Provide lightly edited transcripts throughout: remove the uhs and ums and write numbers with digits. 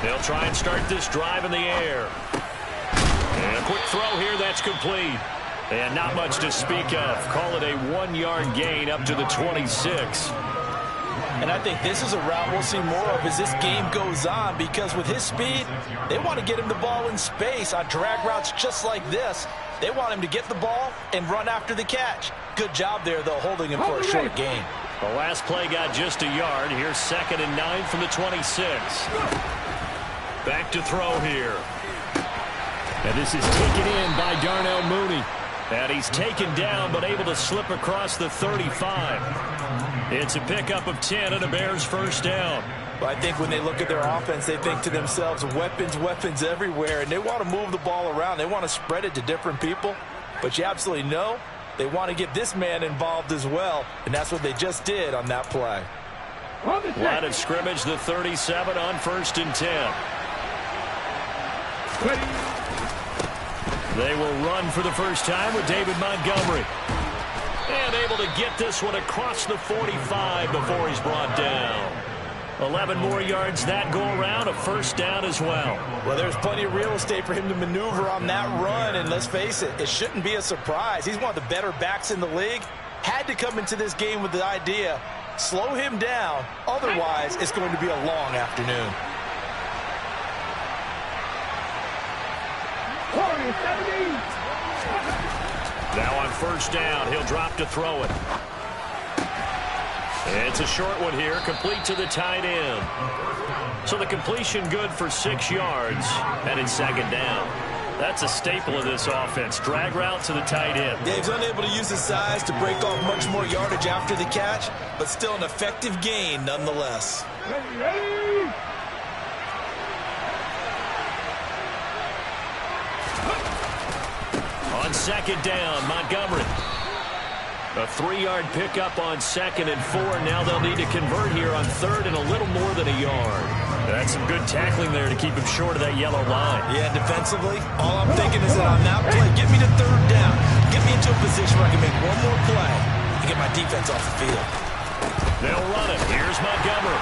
They'll try and start this drive in the air. And a quick throw here, that's complete. And not much to speak of. Call it a 1-yard gain up to the 26. And I think this is a route we'll see more of as this game goes on, because with his speed, they want to get him the ball in space on drag routes just like this. They want him to get the ball and run after the catch. Good job there, though, holding him for a short gain. The last play got just a yard. Here's 2nd and 9 from the 26. Back to throw here. And this is taken in by Darnell Mooney. And he's taken down but able to slip across the 35. It's a pickup of 10 and a Bears first down. Well, I think when they look at their offense, they think to themselves, weapons, weapons everywhere, and they want to move the ball around. They want to spread it to different people. But you absolutely know they want to get this man involved as well, and that's what they just did on that play. Line of scrimmage, the 37 on 1st and 10. They will run for the first time with David Montgomery. And able to get this one across the 45 before he's brought down. 11 more yards that go around, a first down as well. Well, there's plenty of real estate for him to maneuver on that run, and let's face it, it shouldn't be a surprise. He's one of the better backs in the league. Had to come into this game with the idea, slow him down, otherwise it's going to be a long afternoon. Now on first down, he'll drop to throw it. It's a short one here, complete to the tight end. So the completion good for 6 yards, and in 2nd down. That's a staple of this offense, drag route to the tight end. Dave's unable to use his size to break off much more yardage after the catch, but still an effective gain nonetheless. On 2nd down, Montgomery. A 3-yard pickup on 2nd and 4. Now they'll need to convert here on 3rd and a little more than a yard. That's some good tackling there to keep him short of that yellow line. Yeah, defensively, all I'm thinking is that on that play, get me to 3rd down. Get me into a position where I can make one more play and get my defense off the field. They'll run it. Here's Montgomery.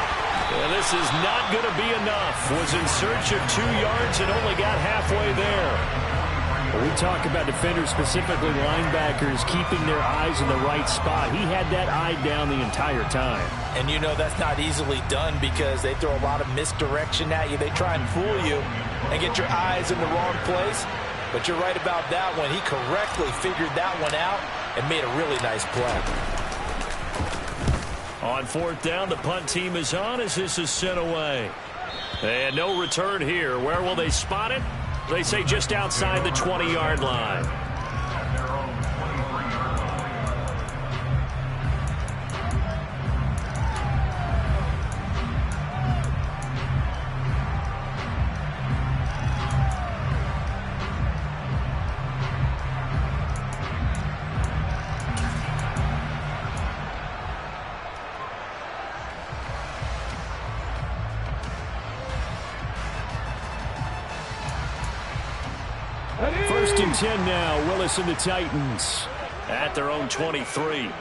And this is not going to be enough. Was in search of 2 yards and only got halfway there. When we talk about defenders, specifically linebackers, keeping their eyes in the right spot, he had that eye down the entire time. And you know that's not easily done because they throw a lot of misdirection at you. They try and fool you and get your eyes in the wrong place. But you're right about that one. He correctly figured that one out and made a really nice play. On 4th down, the punt team is on as this is sent away. And no return here. Where will they spot it? They say just outside the 20-yard line. First and 10 now, Willis and the Titans at their own 23.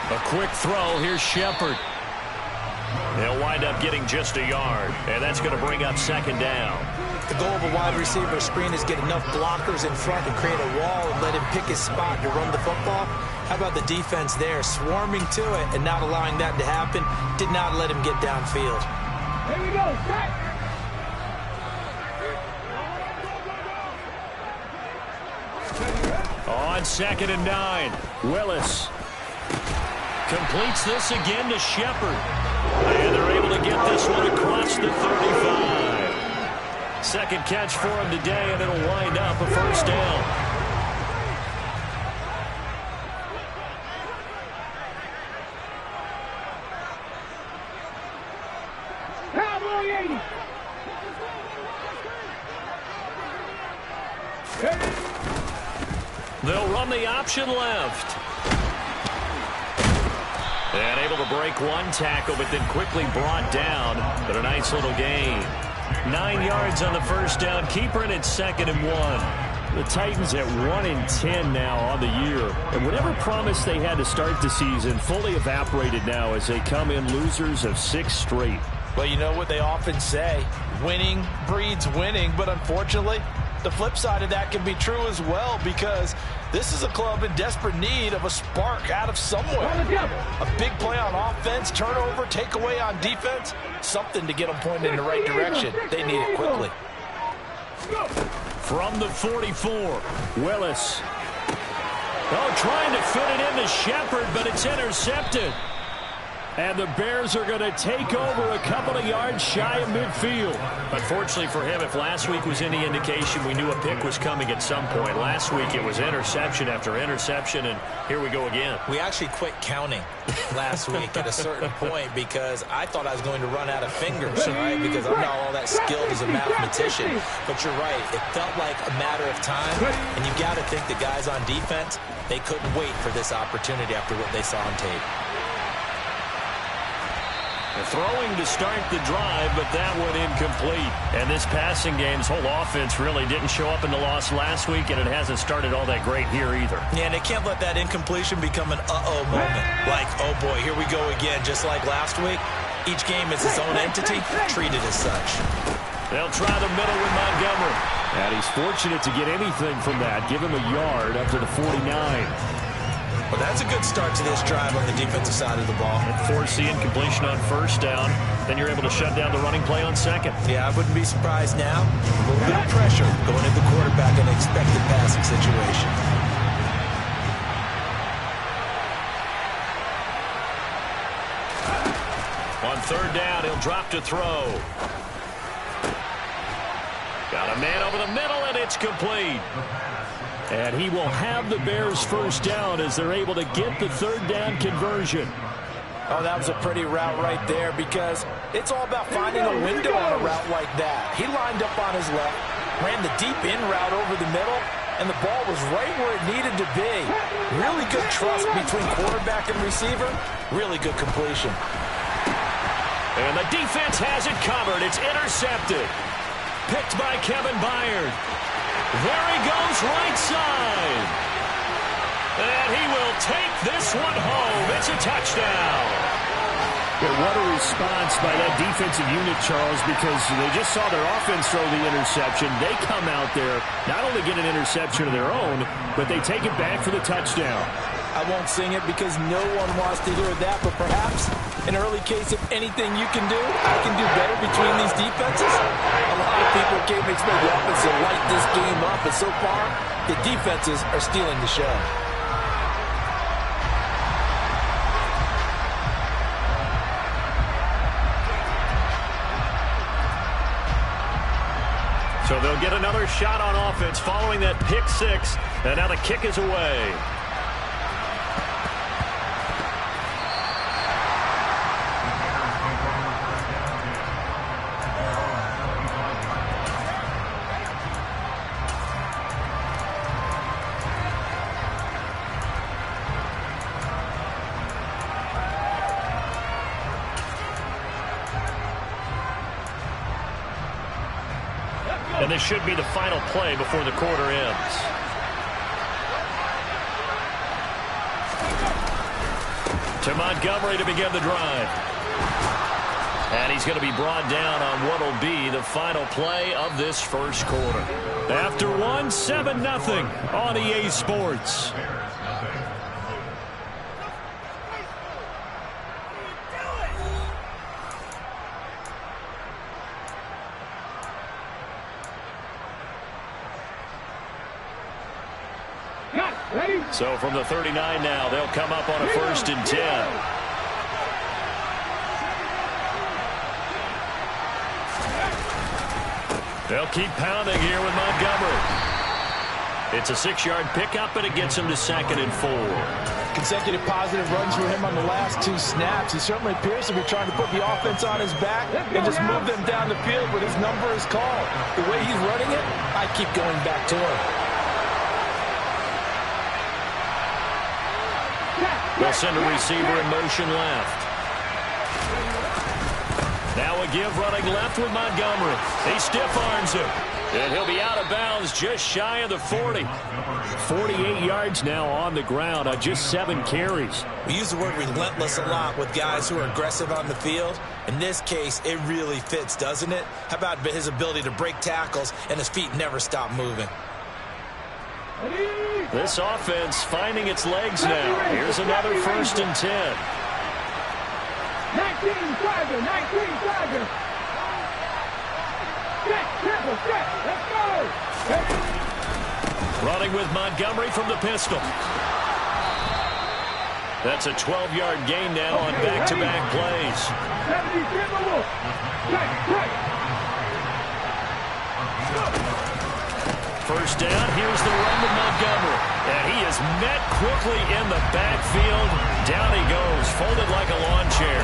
A quick throw, here's Shepard. They'll wind up getting just a yard, and that's going to bring up 2nd down. The goal of a wide receiver screen is get enough blockers in front to create a wall and let him pick his spot to run the football. How about the defense there, swarming to it and not allowing that to happen? Did not let him get downfield. Here we go, set! On 2nd and 9, Willis completes this again to Shepard. And they're able to get this one across the 35. 2nd catch for him today, and it'll wind up a first down. They'll run the option left. And able to break one tackle, but then quickly brought down. But a nice little gain. 9 yards on the first down. Keeper in at 2nd and 1. The Titans at 1-10 now on the year. And whatever promise they had to start the season fully evaporated now as they come in losers of 6 straight. Well, you know what they often say, winning breeds winning, but unfortunately, the flip side of that can be true as well, because this is a club in desperate need of a spark out of somewhere. A big play on offense, turnover, takeaway on defense, something to get them pointed in the right direction. They need it quickly. From the 44, Willis. Oh, trying to fit it into Shepard, but it's intercepted. And the Bears are going to take over a couple of yards shy of midfield. Unfortunately for him, if last week was any indication, we knew a pick was coming at some point. Last week it was interception after interception, and here we go again. We actually quit counting last week at a certain point because I thought I was going to run out of fingers, right? Because I'm not all that skilled as a mathematician. But you're right. It felt like a matter of time, and you've got to think the guys on defense, they couldn't wait for this opportunity after what they saw on tape. Throwing to start the drive, but that one incomplete. And this passing game's whole offense really didn't show up in the loss last week, and it hasn't started all that great here either. Yeah, and they can't let that incompletion become an uh-oh moment. Like, oh boy, here we go again, just like last week. Each game is its own entity, treated as such. They'll try the middle with Montgomery. And he's fortunate to get anything from that. Give him a yard up to the 49. Well, that's a good start to this drive on the defensive side of the ball. Force the incompletion on first down. Then you're able to shut down the running play on second. Yeah, I wouldn't be surprised now. A little bit of pressure going into the quarterback in an expected passing situation. On third down, he'll drop to throw. Got a man over the middle, and it's complete. And he will have the Bears first down as they're able to get the third down conversion. Oh, that was a pretty route right there because it's all about finding a window on a route like that. He lined up on his left, ran the deep in route over the middle, and the ball was right where it needed to be. Really good trust between quarterback and receiver. Really good completion. And the defense has it covered. It's intercepted. Picked by Kevin Byard. There he goes, right side. And he will take this one home. It's a touchdown. Yeah, what a response by that defensive unit, Charles, because they just saw their offense throw the interception. They come out there, not only get an interception of their own, but they take it back for the touchdown. I won't sing it because no one wants to hear that, but perhaps an early case of anything you can do, I can do better between these defenses. A lot of people came to expect the offense to light this game up, but so far, the defenses are stealing the show. So they'll get another shot on offense following that pick six, and now the kick is away. And this should be the final play before the quarter ends. To Montgomery to begin the drive. And he's going to be brought down on what will be the final play of this first quarter. After one, 7-0 on EA Sports. So from the 39 now, they'll come up on a 1st and 10. They'll keep pounding here with Montgomery. It's a 6-yard pickup, and it gets him to 2nd and 4. Consecutive positive runs for him on the last 2 snaps. He certainly appears to be trying to put the offense on his back and just move them down the field, but his number is called. The way he's running it, I keep going back to him. They'll send a receiver in motion left. Now a give running left with Montgomery. He stiff arms him. And he'll be out of bounds just shy of the 40. 48 yards now on the ground on just 7 carries. We use the word relentless a lot with guys who are aggressive on the field. In this case, it really fits, doesn't it? How about his ability to break tackles and his feet never stop moving? This offense finding its legs now. Here's another 1st and 10. 19 Tiger, 19 Tiger. Let's go. Running with Montgomery from the pistol. That's a 12-yard gain now on back-to-back plays. 1st down, here's the run to Montgomery. And he is met quickly in the backfield. Down he goes, folded like a lawn chair.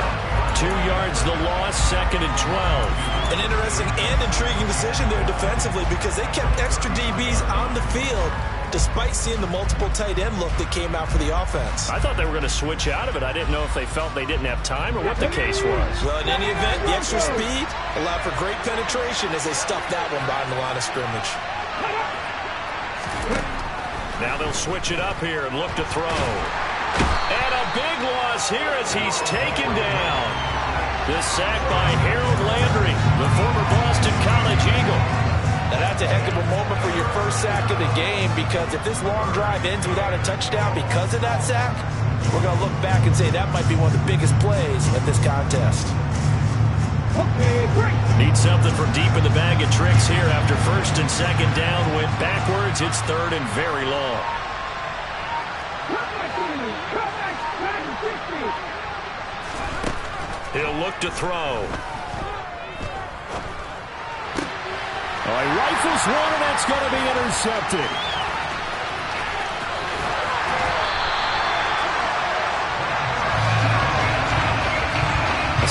2 yards the loss, 2nd and 12. An interesting and intriguing decision there defensively because they kept extra DBs on the field despite seeing the multiple tight end look that came out for the offense. I thought they were going to switch out of it. I didn't know if they felt they didn't have time or what the case was. Well, in any event, the extra speed allowed for great penetration as they stuffed that one behind the line of scrimmage. Now they'll switch it up here and look to throw. And a big loss here as he's taken down. This sack by Harold Landry, the former Boston College Eagle. Now that's a heck of a moment for your first sack of the game because if this long drive ends without a touchdown because of that sack, we're going to look back and say that might be one of the biggest plays of this contest. Need something from deep in the bag of tricks here after 1st and 2nd down. Went backwards. It's 3rd and very long. He'll look to throw. Oh, he rifles one, and that's going to be intercepted.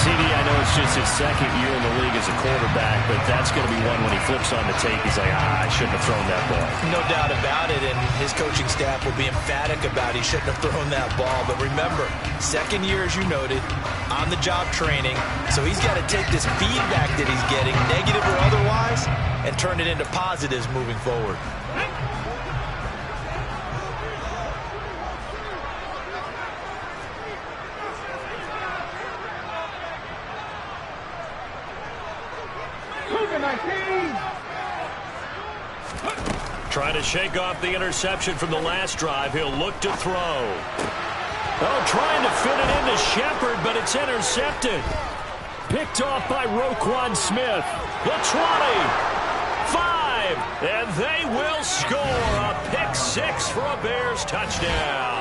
CD, I know it's just his 2nd year in the league as a quarterback, but that's going to be one when he flips on the tape. He's like, I shouldn't have thrown that ball. No doubt about it, and his coaching staff will be emphatic about he shouldn't have thrown that ball. But remember, 2nd year, as you noted, on-the-job training, so he's got to take this feedback that he's getting, negative or otherwise, and turn it into positives moving forward. Trying to shake off the interception from the last drive. He'll look to throw. Oh, trying to fit it into Shepard, but it's intercepted. Picked off by Roquan Smith. The 20. 5. And they will score a pick-6 for a Bears touchdown.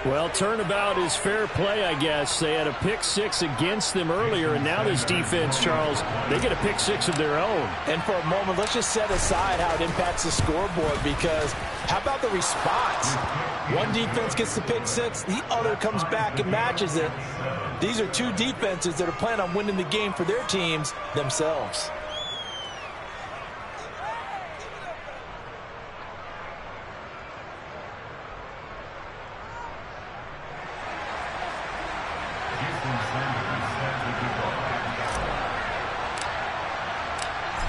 Well, turnabout is fair play, I guess. They had a pick-6 against them earlier, and now this defense, Charles, they get a pick-6 of their own. And for a moment, let's just set aside how it impacts the scoreboard, because how about the response? One defense gets the pick-6, the other comes back and matches it. These are two defenses that are planning on winning the game for their teams themselves.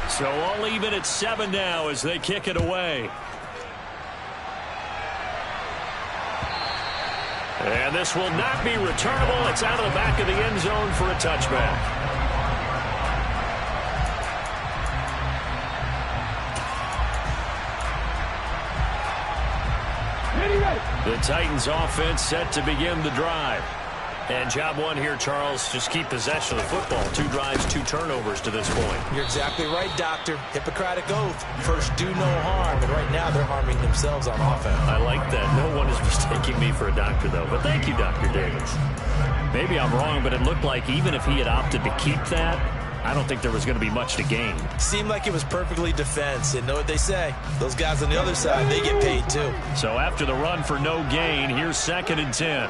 So all even at 7 now as they kick it away. And this will not be returnable. It's out of the back of the end zone for a touchback. The Titans offense set to begin the drive. And job one here, Charles, just keep possession of the football. 2 drives, 2 turnovers to this point. You're exactly right, Doctor. Hippocratic oath. First, do no harm. And right now, they're harming themselves on offense. I like that. No one is mistaking me for a doctor, though. But thank you, Dr. Davis. Maybe I'm wrong, but it looked like even if he had opted to keep that, I don't think there was going to be much to gain. Seemed like it was perfectly defense. And know what they say? Those guys on the other side, they get paid too. So after the run for no gain, here's 2nd and 10.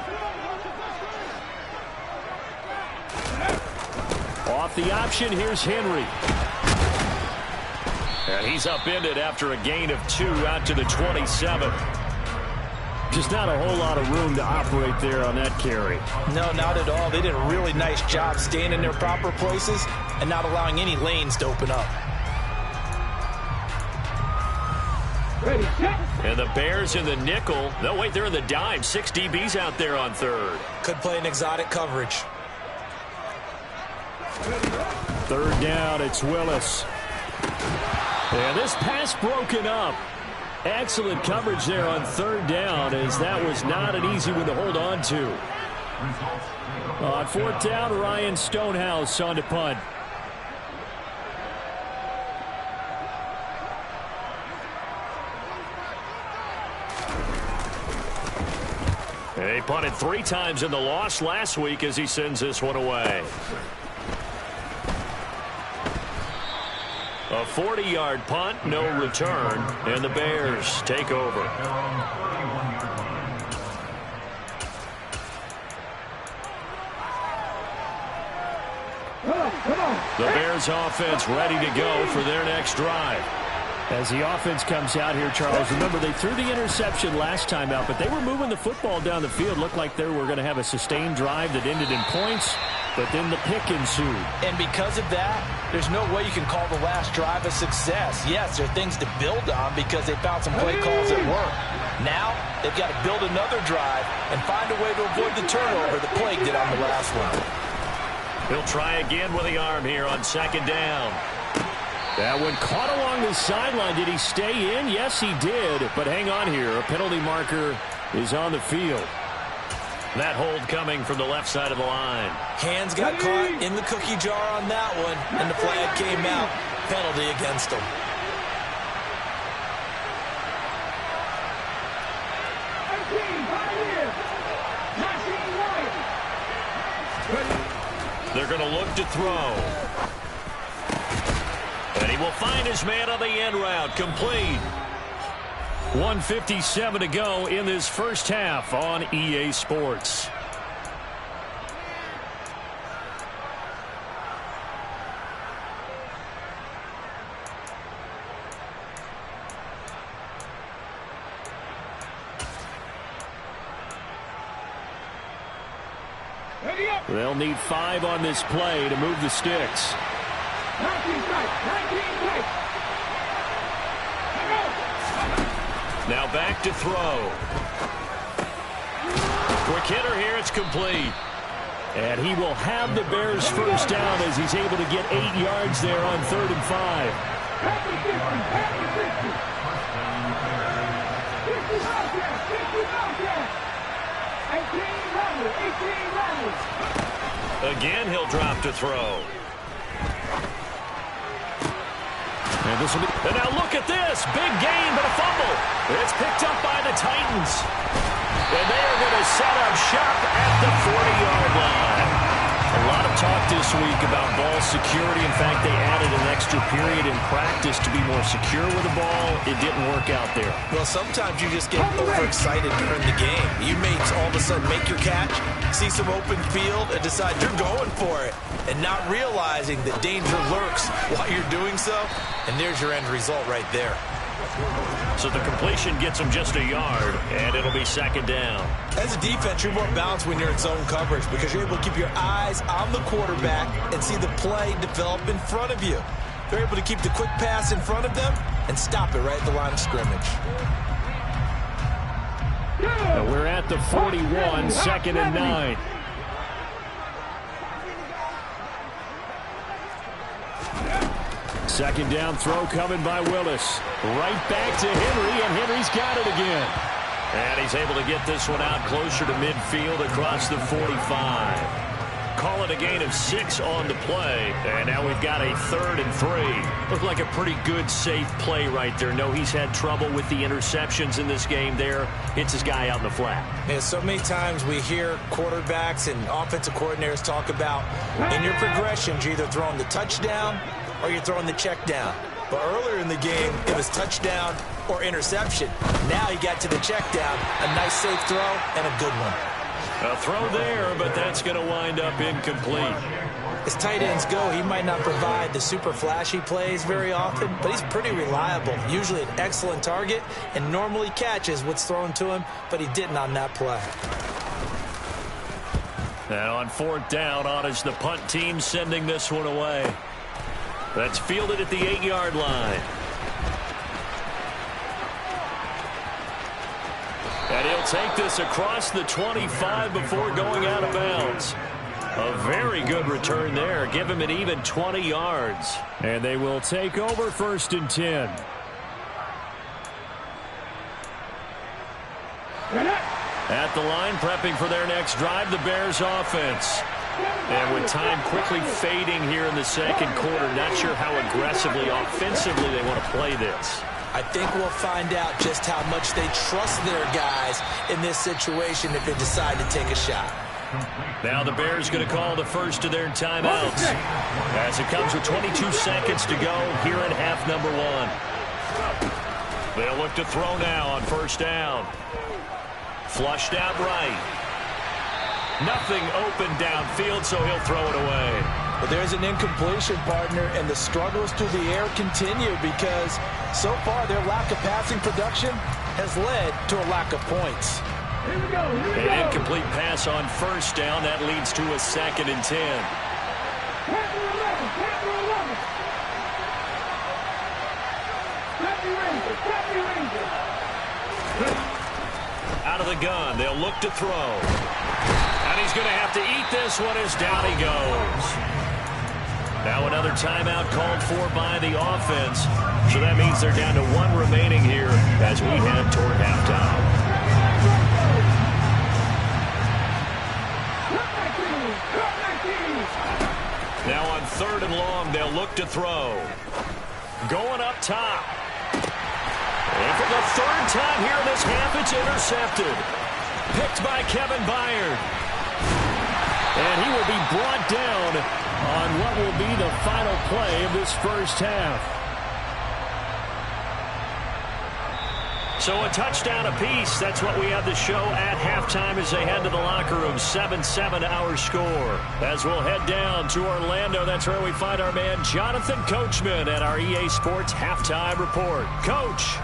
Off the option, here's Henry. And he's upended after a gain of 2 out to the 27. Just not a whole lot of room to operate there on that carry. No, not at all. They did a really nice job staying in their proper places and not allowing any lanes to open up. And the Bears in the nickel. No, wait, they're in the dime. 6 DBs out there on third. Could play an exotic coverage. Third down, it's Willis. And this pass broken up. Excellent coverage there on third down, as that was not an easy one to hold on to. On fourth down, Ryan Stonehouse on to punt. He punted 3 times in the loss last week as he sends this one away. A 40-yard punt, no return, and the Bears take over. The Bears offense ready to go for their next drive. As the offense comes out here, Charles, remember they threw the interception last time out, but they were moving the football down the field. Looked like they were going to have a sustained drive that ended in points, but then the pick ensued. And because of that, there's no way you can call the last drive a success. Yes, there are things to build on because they found some play calls that work. Now, they've got to build another drive and find a way to avoid the turnover the Plague did on the last one. He'll try again with the arm here on second down. That one caught along the sideline. Did he stay in? Yes, he did. But hang on here. A penalty marker is on the field. That hold coming from the left side of the line. Hands got caught in the cookie jar on that one, and the flag came out. Penalty against him. They're going to look to throw. And he will find his man on the end route. Complete. 1:57 to go in this first half on EA Sports. They'll need 5 on this play to move the sticks. 19 strikes. Now back to throw. Quick hitter here. It's complete. And he will have the Bears first down as he's able to get 8 yards there on 3rd and 5. Again, he'll drop to throw. And now look at this. Big gain, but a fumble. It's picked up by the Titans. And they are going to set up shop at the 40-yard line. A lot of talk this week about ball security. In fact, they added an extra period in practice to be more secure with the ball. It didn't work out there. Well, sometimes you just get overexcited during the game. You may all of a sudden make your catch, see some open field, and decide you're going for it, and not realizing that danger lurks while you're doing so. And there's your end result right there. So the completion gets him just a yard, and it'll be second down. As a defense, you're more balanced when you're in zone coverage because you're able to keep your eyes on the quarterback and see the play develop in front of you. They're able to keep the quick pass in front of them and stop it right at the line of scrimmage. Now we're at the 41, 2nd and 9. Second down throw coming by Willis. Right back to Henry, and Henry's got it again. And he's able to get this one out closer to midfield across the 45. Call it a gain of 6 on the play. And now we've got a 3rd and 3. Looked like a pretty good, safe play right there. No, he's had trouble with the interceptions in this game there. Hits his guy out in the flat. Yeah, so many times we hear quarterbacks and offensive coordinators talk about in your progressions, you're either throwing the touchdown or you're throwing the check down. But earlier in the game, it was touchdown or interception. Now he got to the check down. A nice safe throw and a good one. A throw there, but that's going to wind up incomplete. As tight ends go, he might not provide the super flashy plays very often, but he's pretty reliable, usually an excellent target, and normally catches what's thrown to him, but he didn't on that play. And on 4th down, on is the punt team sending this one away. That's fielded at the 8-yard line. And he'll take this across the 25 before going out of bounds. A very good return there. Give him an even 20 yards. And they will take over 1st and 10. At the line, prepping for their next drive, the Bears offense. And with time quickly fading here in the 2nd quarter, not sure how aggressively, offensively they want to play this. I think we'll find out just how much they trust their guys in this situation if they decide to take a shot. Now the Bears going to call the first of their timeouts as it comes with 22 seconds to go here in half number 1. They'll look to throw now on 1st down. Flushed out right. Nothing open downfield, so he'll throw it away. But there's an incompletion, partner, and the struggles through the air continue because so far their lack of passing production has led to a lack of points. Here we go. An incomplete pass on 1st down. That leads to a 2nd and 10. Capital 11. Capital 11. Capital Ranger. Out of the gun. They'll look to throw. And he's going to have to eat this one as down he goes. Now another timeout called for by the offense. So that means they're down to 1 remaining here as we head toward halftime. Now on 3rd and long, they'll look to throw. Going up top. And for the 3rd time here in this half, it's intercepted. Picked by Kevin Byard. And he will be brought down on what will be the final play of this 1st half. So a touchdown apiece. That's what we have to show at halftime as they head to the locker room. 7-7 our score. As we'll head down to Orlando, that's where we find our man Jonathan Coachman at our EA Sports Halftime Report. Coach.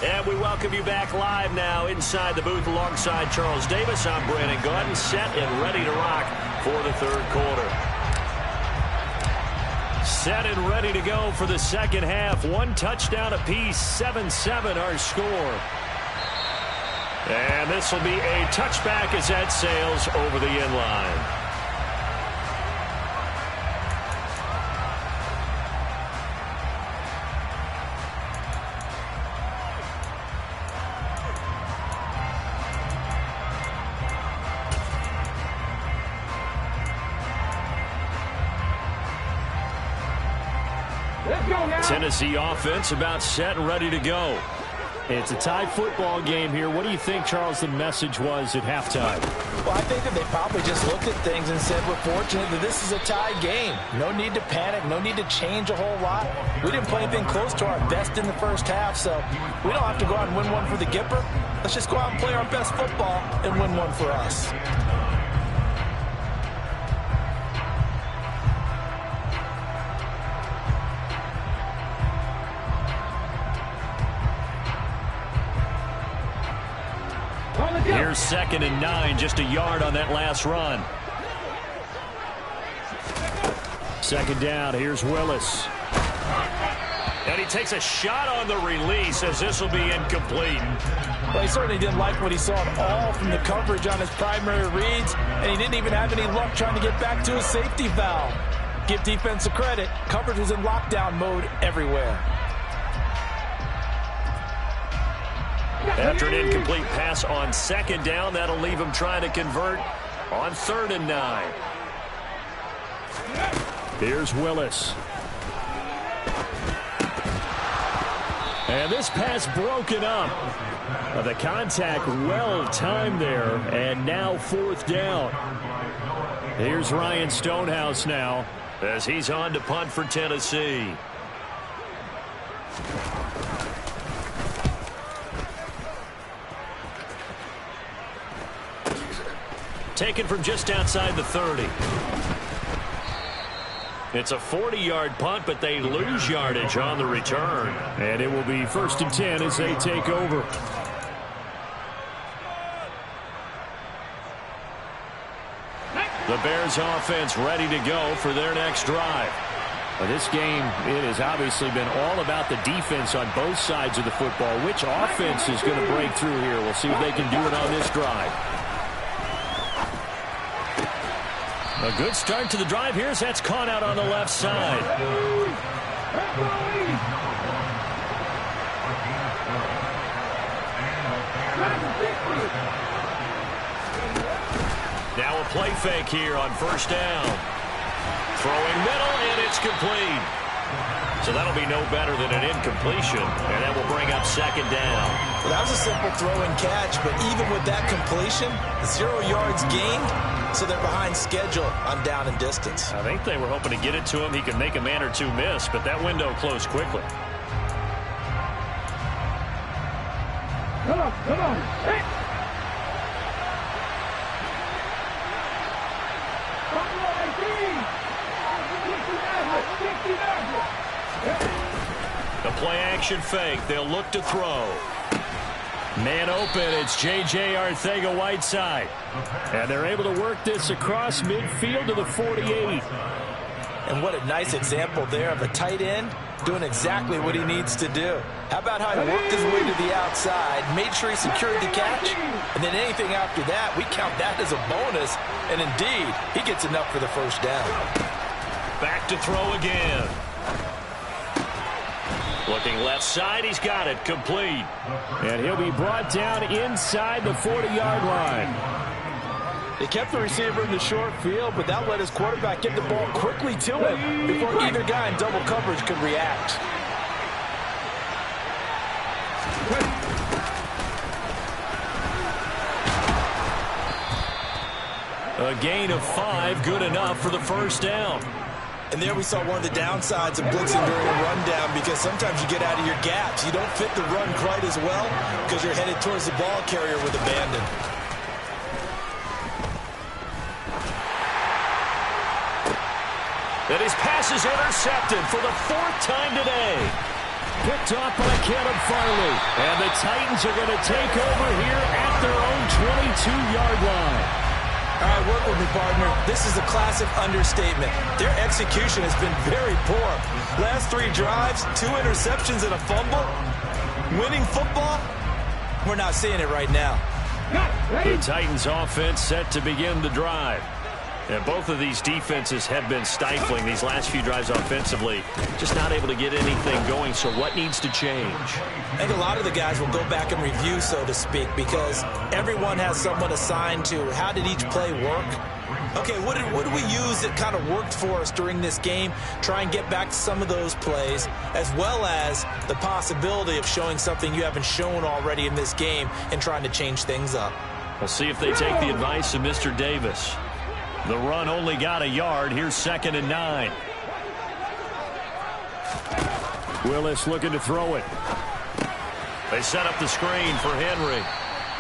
And we welcome you back live now inside the booth alongside Charles Davis. I'm Brandon Gaudin, set and ready to rock for the 3rd quarter. Set and ready to go for the 2nd half. 1 touchdown apiece, 7-7 our score. And this will be a touchback as that sails over the end line. Tennessee offense about set and ready to go. It's a tie football game here. What do you think, Charles, the message was at halftime? Well, I think that they probably just looked at things and said, we're fortunate that this is a tie game. No need to panic. No need to change a whole lot. We didn't play anything close to our best in the 1st half, so we don't have to go out and win one for the Gipper. Let's just go out and play our best football and win one for us. Here's 2nd and 9, just a yard on that last run. 2nd down, here's Willis. And he takes a shot on the release as this will be incomplete. Well, he certainly didn't like what he saw at all from the coverage on his primary reads, and he didn't even have any luck trying to get back to his safety valve. Give defense a credit. Coverage was in lockdown mode everywhere. After an incomplete pass on 2nd down, that'll leave him trying to convert on 3rd and 9. Here's Willis. And this pass broken up. The contact well timed there, and now 4th down. Here's Ryan Stonehouse now as he's on to punt for Tennessee. Taken from just outside the 30. It's a 40-yard punt, but they lose yardage on the return. And it will be 1st and 10 as they take over. The Bears offense ready to go for their next drive. Well, this game, it has obviously been all about the defense on both sides of the football. Which offense is going to break through here? We'll see if they can do it on this drive. A good start to the drive here as that's caught out on the left side. Now a play fake here on 1st down. Throwing middle, and it's complete. So that'll be no better than an incompletion, and that will bring up 2nd down. Well, that was a simple throw and catch, but even with that completion, 0 yards gained, so they're behind schedule on down and distance. I think they were hoping to get it to him. He could make a man or two miss, but that window closed quickly. Come on, come on. Hey. The play action fake. They'll look to throw. Man open. It's J.J. Arcega-Whiteside. And they're able to work this across midfield to the 48. And what a nice example there of a tight end doing exactly what he needs to do. How about how he worked his way to the outside, made sure he secured the catch, and then anything after that, we count that as a bonus. And indeed, he gets enough for the 1st down. Back to throw again. Looking left side, he's got it, complete. And he'll be brought down inside the 40-yard line. They kept the receiver in the short field, but that let his quarterback get the ball quickly to him before either guy in double coverage could react. A gain of 5, good enough for the 1st down. And there we saw one of the downsides of blitzing during a rundown, because sometimes you get out of your gaps. You don't fit the run quite as well because you're headed towards the ball carrier with abandon. And his pass is intercepted for the 4th time today. Picked off by Caleb Farley. And the Titans are going to take over here at their own 22-yard line. All right, work with me, partner. This is a classic understatement. Their execution has been very poor. Last 3 drives, 2 interceptions and a fumble. Winning football? We're not seeing it right now. The Titans offense set to begin the drive. And both of these defenses have been stifling these last few drives offensively. Just not able to get anything going, so what needs to change? I think a lot of the guys will go back and review, so to speak, because everyone has someone assigned to how did each play work. Okay, what did we use that kind of worked for us during this game? Try and get back to some of those plays, as well as the possibility of showing something you haven't shown already in this game and trying to change things up. We'll see if they take the advice of Mr. Davis. The run only got a yard. Here's 2nd and 9. Willis looking to throw it. They set up the screen for Henry.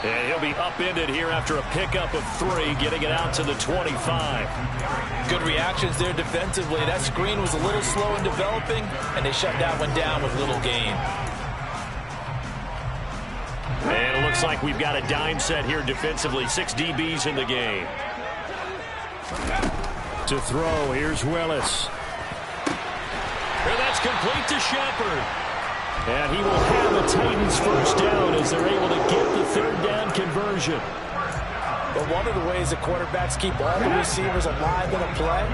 And he'll be upended here after a pickup of 3, getting it out to the 25. Good reactions there defensively. That screen was a little slow in developing, and they shut that one down with little gain. And it looks like we've got a dime set here defensively. 6 DBs in the game. To throw, here's Willis. And that's complete to Shepard. And he will have the Titans 1st down as they're able to get the 3rd down conversion. But one of the ways that quarterbacks keep all the receivers alive in a play,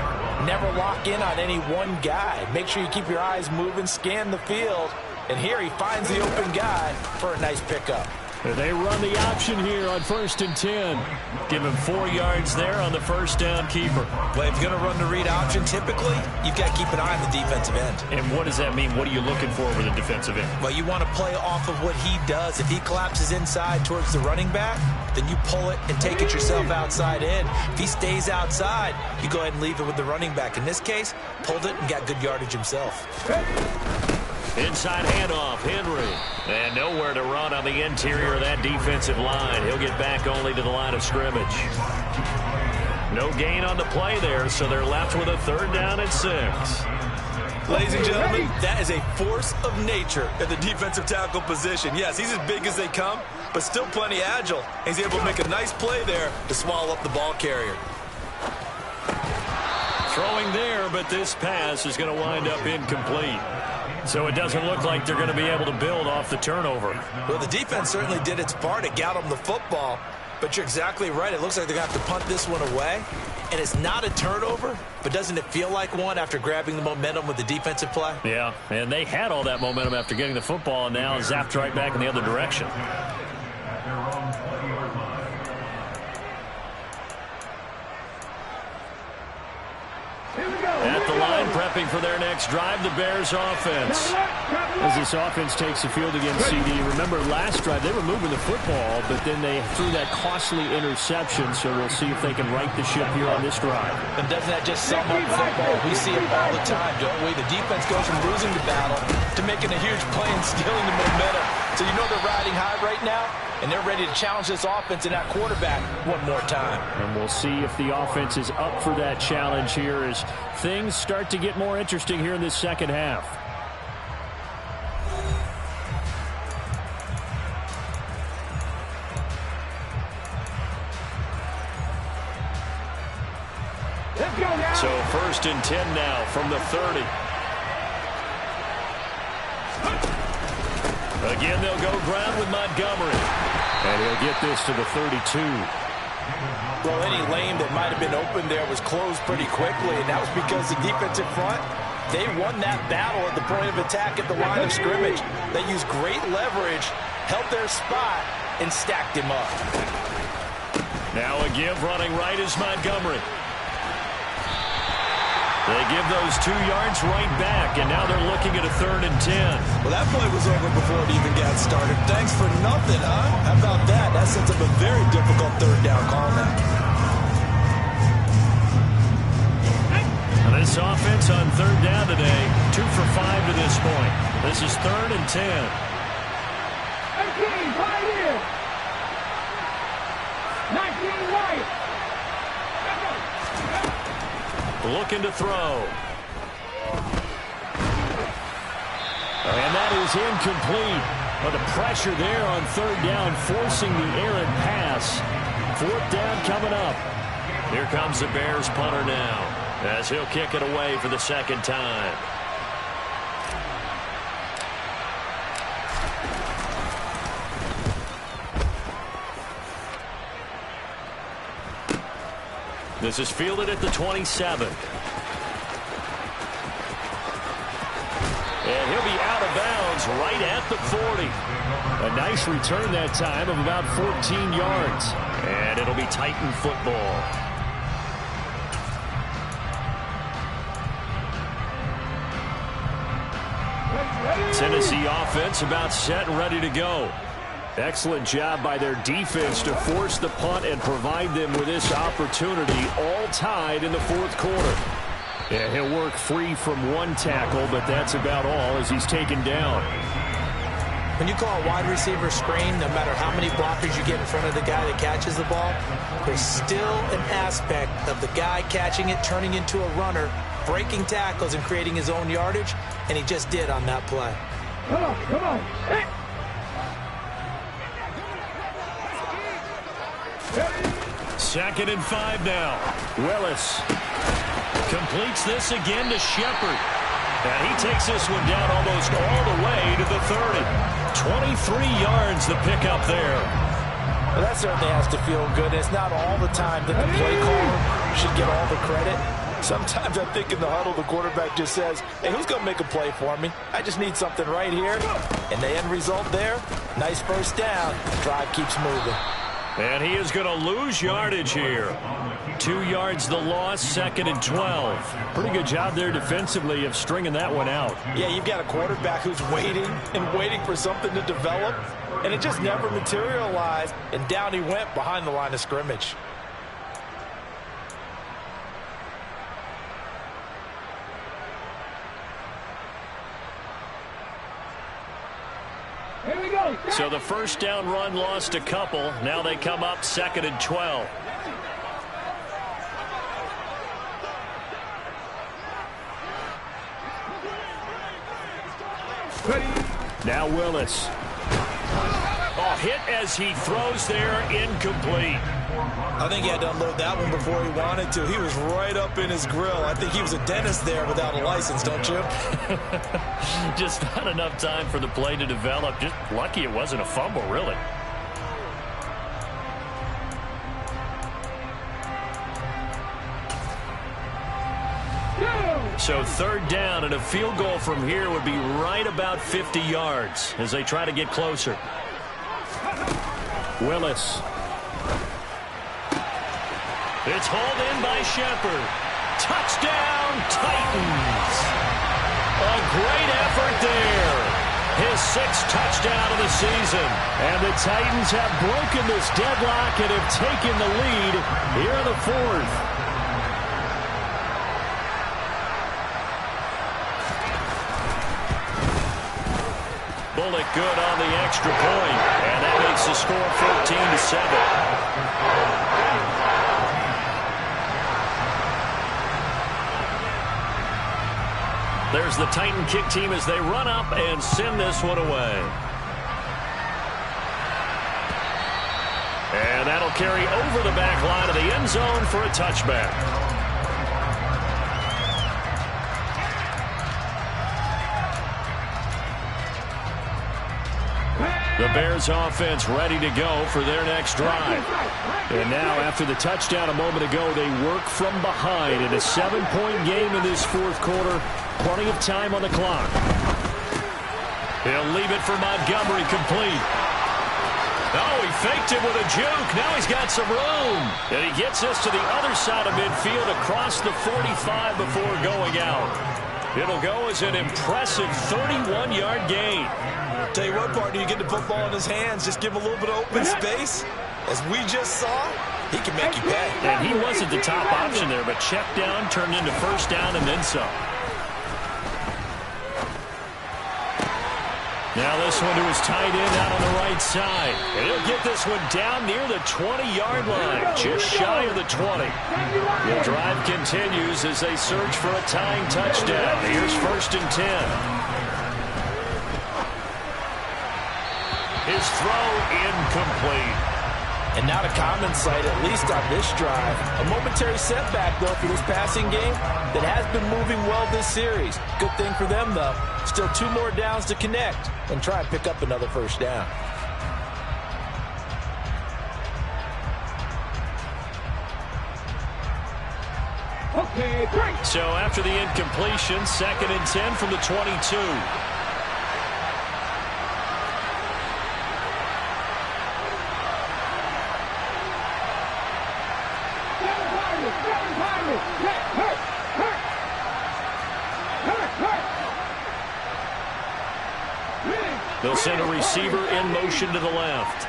never lock in on any one guy. Make sure you keep your eyes moving, scan the field. And here he finds the open guy for a nice pickup. They run the option here on 1st and 10. Give him 4 yards there on the first down keeper. Well, if you're going to run the read option, typically, you've got to keep an eye on the defensive end. And what does that mean? What are you looking for with the defensive end? Well, you want to play off of what he does. If he collapses inside towards the running back, then you pull it and take it yourself outside in. If he stays outside, you go ahead and leave it with the running back. In this case, pulled it and got good yardage himself. Inside handoff, Henry. And nowhere to run on the interior of that defensive line. He'll get back only to the line of scrimmage. No gain on the play there, so they're left with a 3rd down and 6. Ladies and gentlemen, that is a force of nature at the defensive tackle position. Yes, he's as big as they come, but still plenty agile. He's able to make a nice play there to swallow up the ball carrier. Throwing there, but this pass is going to wind up incomplete. So it doesn't look like they're going to be able to build off the turnover. Well, the defense certainly did its part to get them the football, but you're exactly right. It looks like they're going to have to punt this one away, and it's not a turnover, but doesn't it feel like one after grabbing the momentum with the defensive play? Yeah, and they had all that momentum after getting the football, and now zapped right back in the other direction. At the line, prepping for their next drive, the Bears offense. As this offense takes the field against CD, remember last drive they were moving the football, but then they threw that costly interception, so we'll see if they can right the ship here on this drive. And doesn't that just sum up football? We see it all the time, don't we? The defense goes from losing the battle to making a huge play and stealing the momentum. So you know they're riding high right now, and they're ready to challenge this offense and that quarterback one more time. And we'll see if the offense is up for that challenge here as things start to get more interesting here in this second half. So 1st and 10 now from the 30. Again, they'll go ground with Montgomery. And he'll get this to the 32. Well, any lane that might have been open there was closed pretty quickly, and that was because the defensive front, they won that battle at the point of attack at the line of scrimmage. They used great leverage, held their spot, and stacked him up. Now a give running right is Montgomery. They give those 2 yards right back, and now they're looking at a 3rd and 10. Well, that play was over before it even got started. Thanks for nothing, huh? How about that? That sets up a very difficult 3rd down call now. And this offense on 3rd down today, 2 for 5 to this point. This is 3rd and 10. 18, right here. 19, right. Looking to throw. And that is incomplete. But the pressure there on 3rd down, forcing the errant pass. 4th down coming up. Here comes the Bears punter now, as he'll kick it away for the 2nd time. This is fielded at the 27. And he'll be out of bounds right at the 40. A nice return that time of about 14 yards. And it'll be Titan football. Tennessee offense about set and ready to go. Excellent job by their defense to force the punt and provide them with this opportunity, all tied in the 4th quarter. Yeah, he'll work free from 1 tackle, but that's about all as he's taken down. When you call a wide receiver screen, no matter how many blockers you get in front of the guy that catches the ball, there's still an aspect of the guy catching it, turning into a runner, breaking tackles and creating his own yardage, and he just did on that play. Come on, come on. Hey. 2nd and 5 now. Willis Completes this again to Shepard. And he takes this one down almost all the way to the 30. 23 yards the pickup there. Well, that certainly has to feel good. It's not all the time that the play caller should get all the credit. Sometimes I think in the huddle, the quarterback just says, hey, who's going to make a play for me? I just need something right here. And the end result there, nice first down. Drive keeps moving. And he is going to lose yardage here. 2 yards the loss, 2nd and 12. Pretty good job there defensively of stringing that one out. Yeah, you've got a quarterback who's waiting and waiting for something to develop, and it just never materialized, and down he went behind the line of scrimmage. Here we go. So the first down run lost a couple. Now they come up 2nd and 12. Now Willis. Oh, hit as he throws there, incomplete. I think he had to unload that one before he wanted to. He was right up in his grill. I think he was a dentist there without a license, don't you? Just not enough time for the play to develop. Just lucky it wasn't a fumble, really. So 3rd down, and a field goal from here would be right about 50 yards as they try to get closer. Willis. It's hauled in by Shepard. Touchdown, Titans. A great effort there. His 6th touchdown of the season. And the Titans have broken this deadlock and have taken the lead here in the 4th. Bullock good on the extra point, and that makes the score 14-7. There's the Titan kick team as they run up and send this one away. And that'll carry over the back line of the end zone for a touchback. The Bears offense ready to go for their next drive. And now after the touchdown a moment ago, they work from behind in a 7-point game in this 4th quarter. Plenty of time on the clock. He'll leave it for Montgomery, complete. Oh, he faked it with a juke. Now he's got some room. And he gets this to the other side of midfield across the 45 before going out. It'll go as an impressive 31-yard gain. Tell you what, partner, you get the football in his hands, just give him a little bit of open space. As we just saw, he can make you pay. And he wasn't the top option there, but check down turned into first down and then some. Now this one to his tight end out on the right side. And he'll get this one down near the 20-yard line, just shy of the 20. The drive continues as they search for a tying touchdown. Here's 1st and 10. His throw incomplete. And not a common sight, at least on this drive. A momentary setback, though, for this passing game that has been moving well this series. Good thing for them, though. Still 2 more downs to connect and try and pick up another first down. Okay, great. So after the incompletion, 2nd and 10 from the 22. They'll send a receiver in motion to the left.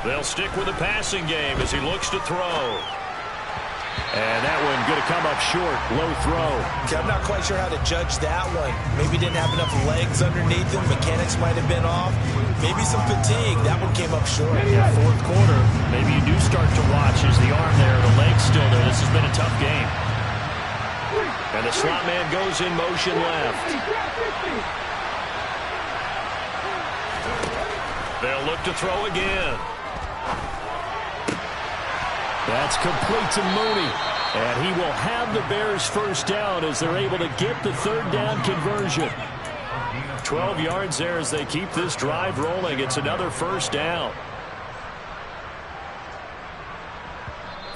They'll stick with the passing game as he looks to throw. And that one going to come up short. Low throw. Okay, I'm not quite sure how to judge that one. Maybe didn't have enough legs underneath him. Mechanics might have been off. Maybe some fatigue. That one came up short. Yeah, 4th quarter. Maybe you do start to watch as the arm there, the leg's still there. This has been a tough game. And the slot man goes in motion left. They'll look to throw again. That's complete to Mooney. And he will have the Bears first down as they're able to get the 3rd down conversion. 12 yards there as they keep this drive rolling. It's another first down.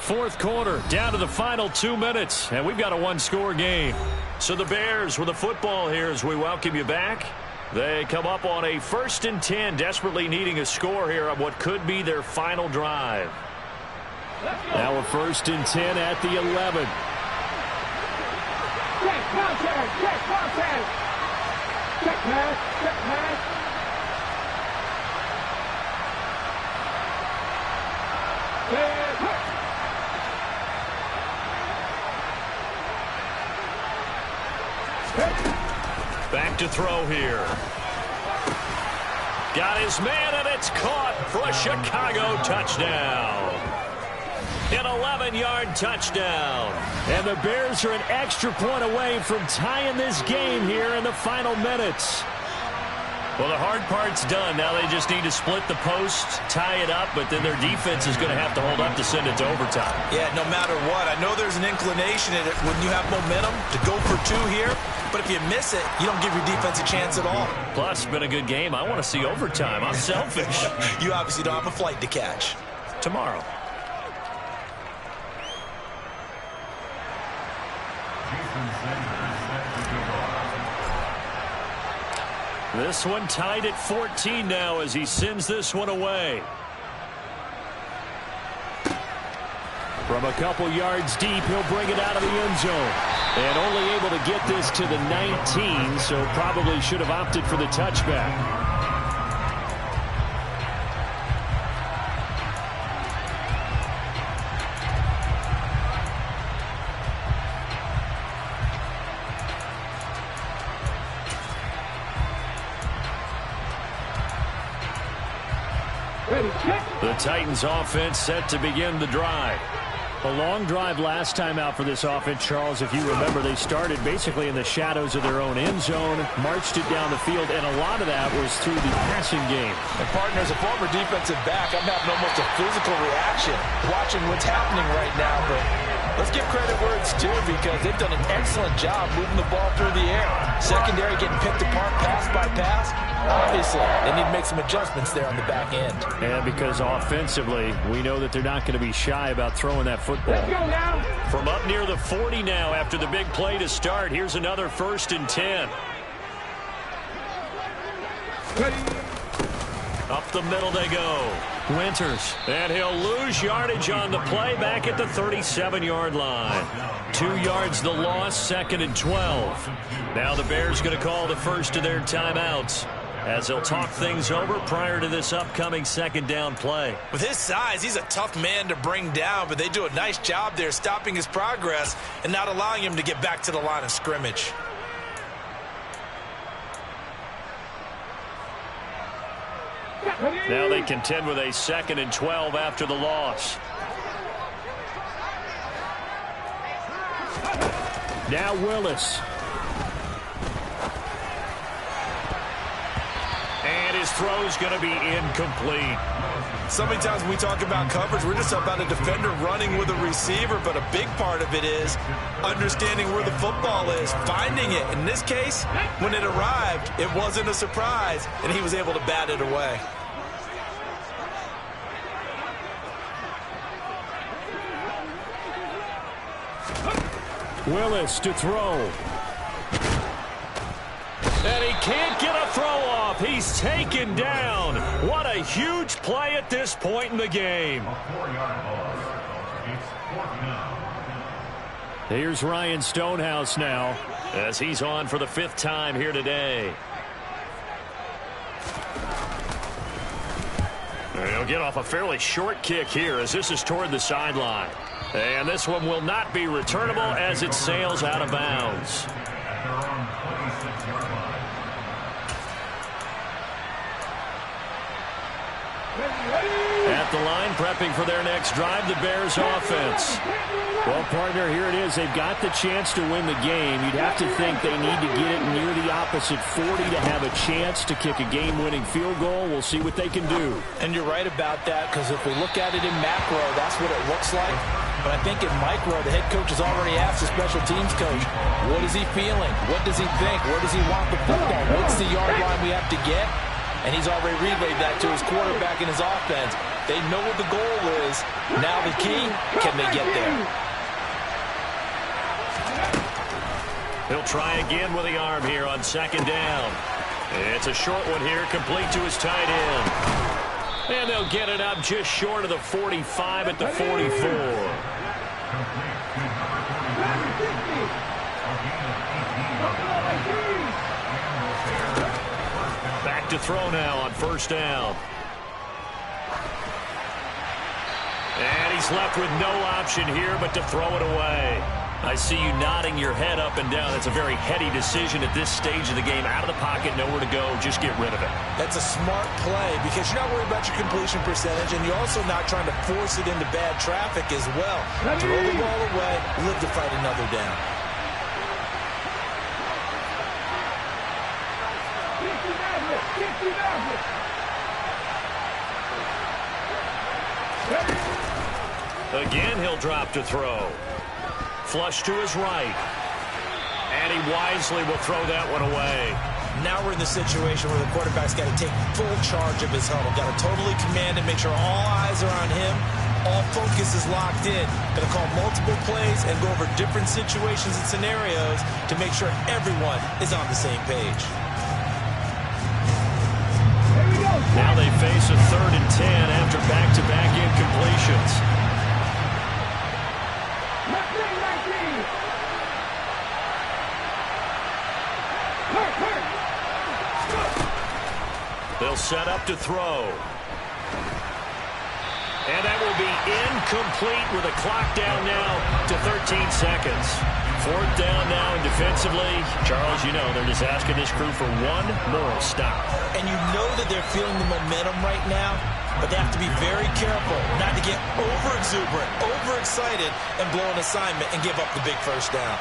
Fourth quarter, down to the final 2 minutes, and we've got a one-score game. So the Bears with the football here as we welcome you back. They come up on a 1st and 10, desperately needing a score here on what could be their final drive. Now a 1st and 10 at the 11. Check contact, check contact. Check pass, check pass. Back to throw here. Got his man, and it's caught for a Chicago touchdown. An 11-yard touchdown. And the Bears are an extra point away from tying this game here in the final minutes. Well, the hard part's done. Now they just need to split the post, tie it up, but then their defense is going to have to hold up to send it to overtime. Yeah, no matter what. I know there's an inclination in it when you have momentum to go for 2 here, but if you miss it, you don't give your defense a chance at all. Plus, it's been a good game. I want to see overtime. I'm selfish. You obviously don't have a flight to catch. Tomorrow. This one tied at 14 now as he sends this one away. From a couple yards deep, he'll bring it out of the end zone. And only able to get this to the 19, so probably should have opted for the touchback. The Titans offense set to begin the drive. A long drive last time out for this offense, Charles. If you remember, they started basically in the shadows of their own end zone, marched it down the field, and a lot of that was through the passing game. And partner, as a former defensive back, I'm having almost a physical reaction watching what's happening right now. But let's give credit where it's due because they've done an excellent job moving the ball through the air. Secondary getting picked apart pass by pass. Obviously, they need to make some adjustments there on the back end. And because offensively, we know that they're not going to be shy about throwing that football. Let's go now. From up near the 40 now after the big play to start, here's another 1st and 10. Up the middle they go. Winters. And he'll lose yardage on the play back at the 37-yard line. 2 yards the loss, 2nd and 12. Now the Bears going to call the first of their timeouts as they'll talk things over prior to this upcoming 2nd down play. With his size, he's a tough man to bring down, but they do a nice job there stopping his progress and not allowing him to get back to the line of scrimmage. Now they contend with a 2nd and 12 after the loss. Now Willis. And his throw's going to be incomplete. So many times when we talk about coverage, we're just about a defender running with a receiver, but a big part of it is understanding where the football is, finding it. In this case, when it arrived, it wasn't a surprise, and he was able to bat it away. Willis to throw. And he can't get a throw off. He's taken down. What a huge play at this point in the game. Here's Ryan Stonehouse now as he's on for the 5th time here today. He'll get off a fairly short kick here as this is toward the sideline. And this one will not be returnable as it sails out of bounds. At the line, prepping for their next drive, the Bears offense. Well, partner, here it is. They've got the chance to win the game. You'd have to think they need to get it near the opposite 40 to have a chance to kick a game-winning field goal. We'll see what they can do. And you're right about that, because if we look at it in macro, that's what it looks like. But I think in micro, the head coach has already asked the special teams coach, what is he feeling? What does he think? Where does he want the football? What's the yard line we have to get? And he's already relayed that to his quarterback and his offense. They know what the goal is. Now the key, can they get there? He'll try again with the arm here on second down. It's a short one here, complete to his tight end. And they'll get it up just short of the 45 at the 44. Back to throw now on first down. And he's left with no option here but to throw it away. I see you nodding your head up and down. That's a very heady decision at this stage of the game. Out of the pocket, nowhere to go. Just get rid of it. That's a smart play because you're not worried about your completion percentage, and you're also not trying to force it into bad traffic as well. Throw the ball away, live to fight another down. Again, he'll drop to throw. Flush to his right. And he wisely will throw that one away. Now we're in the situation where the quarterback's got to take full charge of his huddle. Got to totally command it, make sure all eyes are on him. All focus is locked in. Going to call multiple plays and go over different situations and scenarios to make sure everyone is on the same page. Now they face a 3rd and 10 after back-to-back incompletions. They'll set up to throw. And that will be incomplete with a clock down now to 13 seconds. 4th down now, and defensively, Charles, you know, they're just asking this crew for one more stop. And you know that they're feeling the momentum right now, but they have to be very careful not to get over-exuberant, over-excited, and blow an assignment and give up the big first down.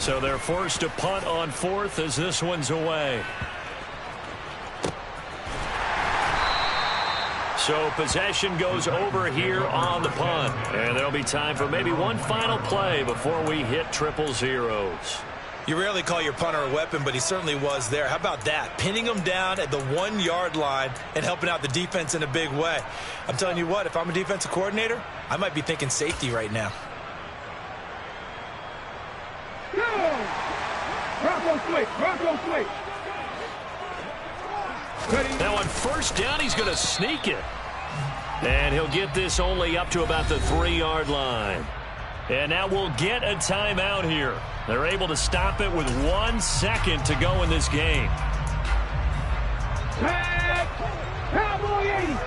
So they're forced to punt on 4th as this one's away. So possession goes over here on the punt. And there'll be time for maybe one final play before we hit 000. You rarely call your punter a weapon, but he certainly was there. How about that? Pinning him down at the 1-yard line and helping out the defense in a big way. I'm telling you what, if I'm a defensive coordinator, I might be thinking safety right now. Bronco switch. Now on first down, he's going to sneak it. And he'll get this only up to about the 3-yard line. And now we'll get a timeout here. They're able to stop it with 1 second to go in this game. Cowboy 80.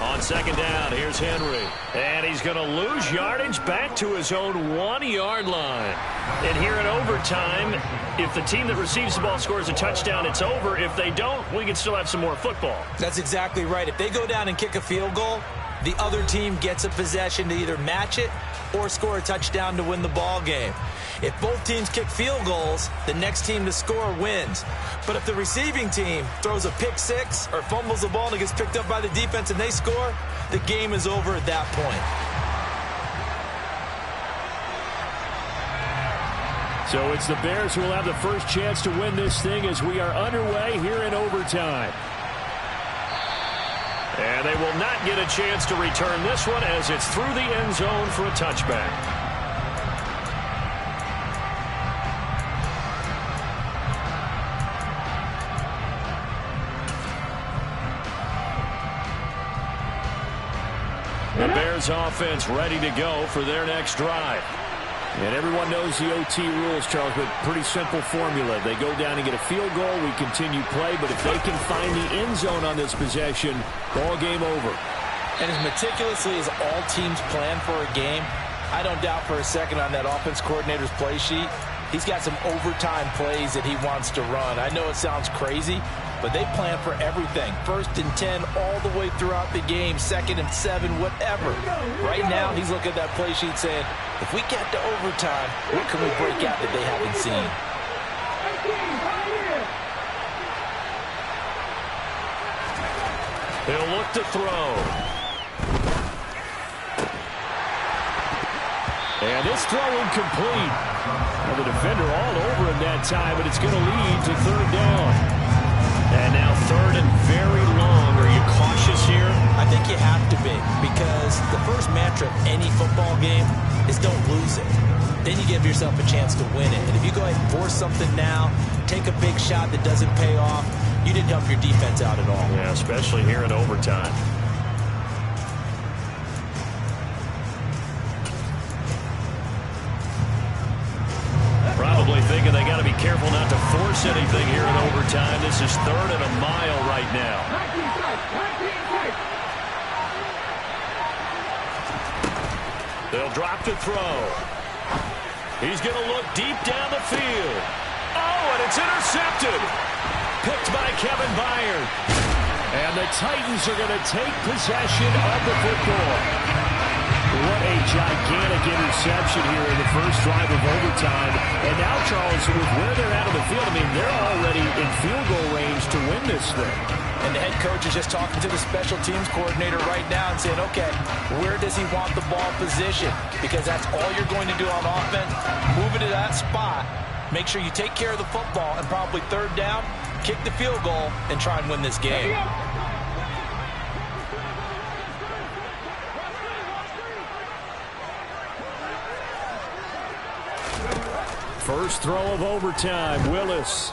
On second down, here's Henry. And he's going to lose yardage back to his own 1-yard line. And here in overtime, if the team that receives the ball scores a touchdown, it's over. If they don't, we can still have some more football. That's exactly right. If they go down and kick a field goal, the other team gets a possession to either match it or score a touchdown to win the ball game. If both teams kick field goals, the next team to score wins. But if the receiving team throws a pick six or fumbles the ball and it gets picked up by the defense and they score, the game is over at that point. So it's the Bears who will have the first chance to win this thing as we are underway here in overtime. And they will not get a chance to return this one as it's through the end zone for a touchback. The Bears offense ready to go for their next drive. And everyone knows the OT rules, Charles, but pretty simple formula. They go down and get a field goal, we continue play, but if they can find the end zone on this possession, ball game over. And as meticulously as all teams plan for a game, I don't doubt for a second on that offense coordinator's play sheet, he's got some overtime plays that he wants to run. I know it sounds crazy, but they plan for everything. 1st and 10 all the way throughout the game, 2nd and 7, whatever. Right now, he's looking at that play sheet saying, if we get to overtime, what can we break out that they haven't seen? He'll look to throw. And this throw incomplete. And the defender all over him that time, but it's going to lead to third down. And now third and very long. Are you cautious here? I think you have to be, because the first mantra of any football game is don't lose it. Then you give yourself a chance to win it. And if you go ahead and force something now, take a big shot that doesn't pay off, you didn't help your defense out at all. Yeah, especially here in overtime. Probably thinking they got to be careful not to force anything here in overtime. This is third and a mile right now. They'll drop to throw. He's going to look deep down the field. Oh, and it's intercepted. Picked by Kevin Byard. And the Titans are going to take possession of the football. What a gigantic interception here in the first drive of overtime. And now, Charles, with where they're at on the field, I mean, they're already in field goal range to win this thing. And the head coach is just talking to the special teams coordinator right now and saying, okay, where does he want the ball positioned? Because that's all you're going to do on offense. Move it to that spot. Make sure you take care of the football, and probably third down, kick the field goal, and try and win this game. First throw of overtime, Willis.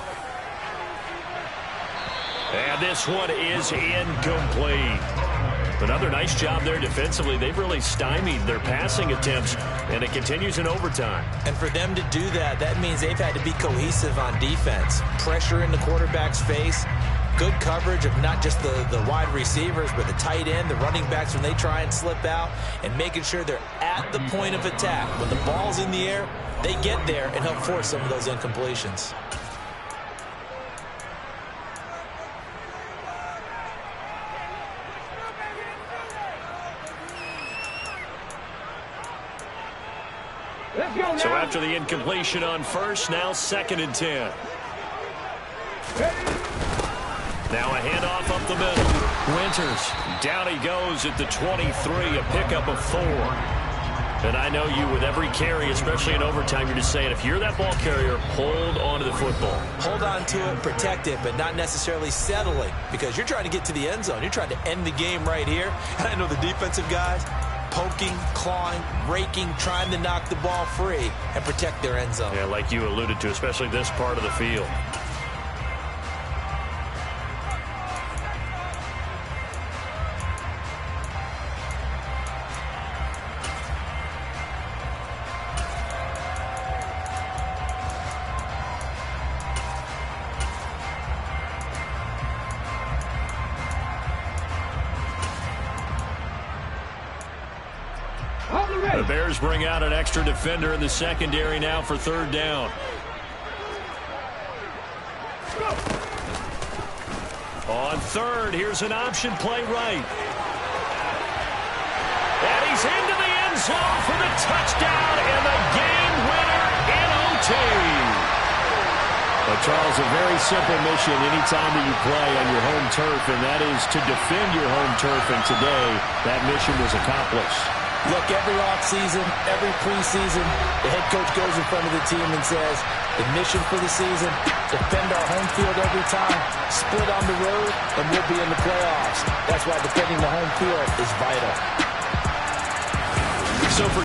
And this one is incomplete. Another nice job there defensively. They've really stymied their passing attempts, and it continues in overtime. And for them to do that, that means they've had to be cohesive on defense. Pressure in the quarterback's face. Good coverage of not just the wide receivers, but the tight end, the running backs when they try and slip out, and making sure they're at the point of attack. When the ball's in the air, they get there and help force some of those incompletions. So after the incompletion on first, now 2nd and 10. Now a handoff up the middle. Winters, down he goes at the 23, a pickup of 4. And I know you, with every carry, especially in overtime, you're just saying, if you're that ball carrier, hold on to the football. Hold on to it, protect it, but not necessarily settling, because you're trying to get to the end zone. You're trying to end the game right here. And I know the defensive guys, poking, clawing, raking, trying to knock the ball free and protect their end zone. Yeah, like you alluded to, especially this part of the field. The Bears bring out an extra defender in the secondary now for third down. On third, here's an option play right. And he's into the end zone for the touchdown and the game winner in OT. But Charles, a very simple mission anytime that you play on your home turf, and that is to defend your home turf. And today, that mission was accomplished. Look, every offseason, every preseason, the head coach goes in front of the team and says, the mission for the season, defend our home field every time, split on the road, and we'll be in the playoffs. That's why defending the home field is vital. So for